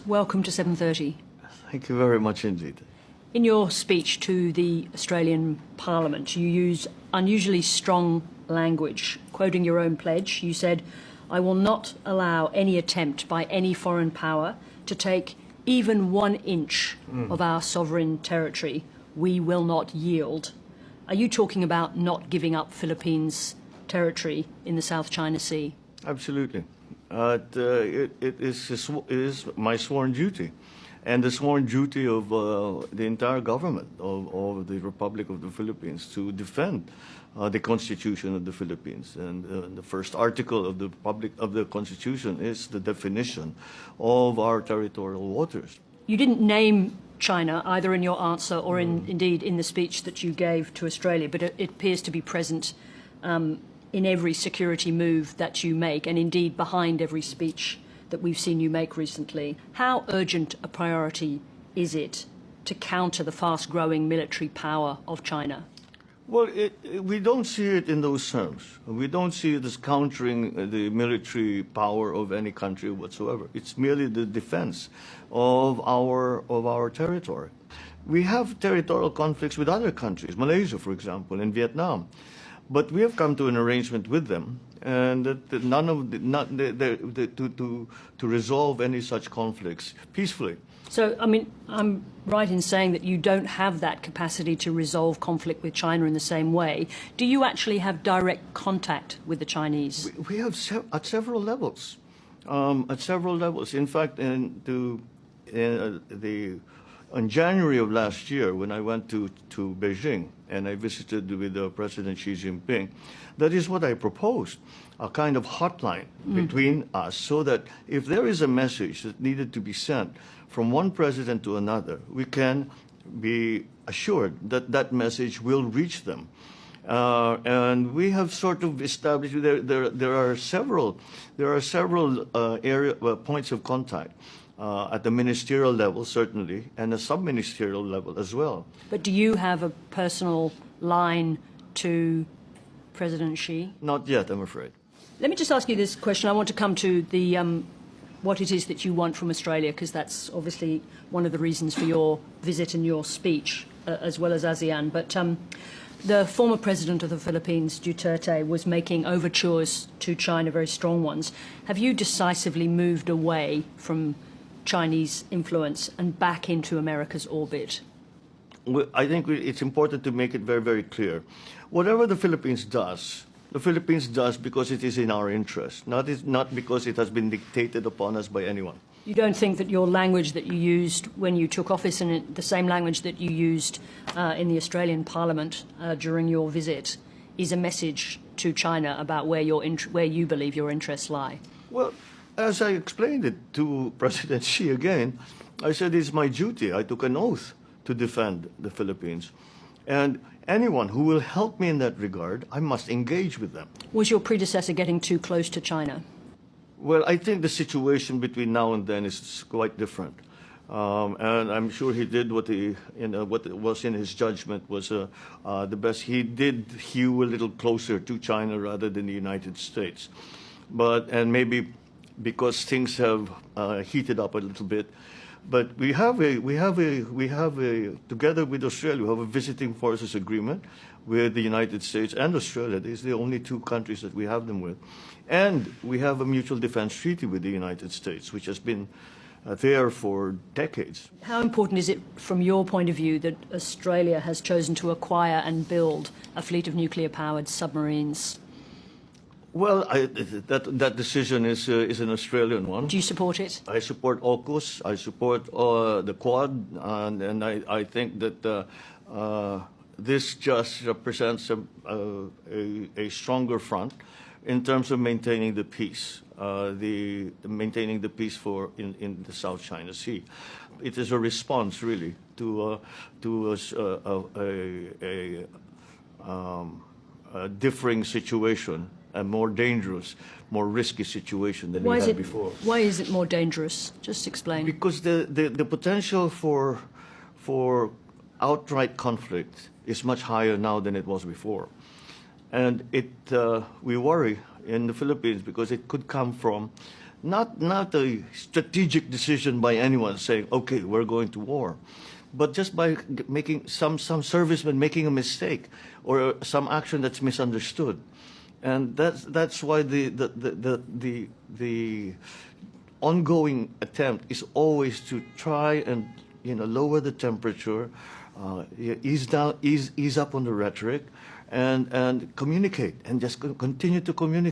Welcome to 7:30. Thank you very much indeed. In your speech to the Australian Parliament, you used unusually strong language. Quoting your own pledge, you said, "I will not allow any attempt by any foreign power to take even 1 inch of our sovereign territory. We will not yield." Are you talking about not giving up Philippines' territory in the South China Sea? Absolutely. It is my sworn duty, and the sworn duty of the entire government of the Republic of the Philippines to defend the Constitution of the Philippines. And the first article of the Constitution is the definition of our territorial waters. You didn't name China either in your answer or indeed in the speech that you gave to Australia, but it appears to be present in every security move that you make, and indeed behind every speech that we've seen you make recently. How urgent a priority is it to counter the fast-growing military power of China? Well, we don't see it in those terms. We don't see it as countering the military power of any country whatsoever. It's merely the defense of our territory. We have territorial conflicts with other countries, Malaysia, for example, and Vietnam. But we have come to an arrangement with them, and to resolve any such conflicts peacefully. So, I mean, I'm right in saying that you don't have that capacity to resolve conflict with China in the same way. Do you actually have direct contact with the Chinese? We have at several levels. At several levels. In fact, in January of last year, when I went to Beijing and I visited with President Xi Jinping, that is what I proposed, a kind of hotline between us, so that if there is a message that needed to be sent from one president to another, we can be assured that that message will reach them. And we have sort of established there are several points of contact. At the ministerial level, certainly, and a sub-ministerial level as well. But do you have a personal line to President Xi? Not yet, I'm afraid. Let me just ask you this question. I want to come to the what it is that you want from Australia, because that's obviously one of the reasons for your visit and your speech, as well as ASEAN. But the former president of the Philippines, Duterte, was making overtures to China, very strong ones. Have you decisively moved away from Chinese influence and back into America's orbit? Well, I think it's important to make it very, very clear. Whatever the Philippines does because it is in our interest, not because it has been dictated upon us by anyone. You don't think that your language that you used when you took office, and the same language that you used in the Australian Parliament during your visit, is a message to China about where you believe your interests lie? Well, as I explained it to President Xi again, I said it's my duty. I took an oath to defend the Philippines. And anyone who will help me in that regard, I must engage with them. Was your predecessor getting too close to China? Well, I think the situation between now and then is quite different. And I'm sure he did what was in his judgment was the best. He did hew a little closer to China rather than the United States. And maybe because things have heated up a little bit, but we have together with Australia, we have a visiting forces agreement with the United States and Australia. These are the only two countries that we have them with, and we have a mutual defense treaty with the United States, which has been there for decades. How important is it, from your point of view, that Australia has chosen to acquire and build a fleet of nuclear-powered submarines? Well, that decision is an Australian one. Do you support it? I support AUKUS. I support the Quad, and I think that this just represents a stronger front in terms of maintaining the peace, maintaining the peace in the South China Sea. It is a response, really, to a differing situation, a more dangerous, more risky situation than we had before. Why is it more dangerous? Just explain. Because the potential for outright conflict is much higher now than it was before. And we worry in the Philippines because it could come from not a strategic decision by anyone saying, okay, we're going to war, but just by making some serviceman making a mistake or some action that's misunderstood. And that's why the ongoing attempt is always to try and lower the temperature, ease up on the rhetoric, and communicate, and just continue to communicate.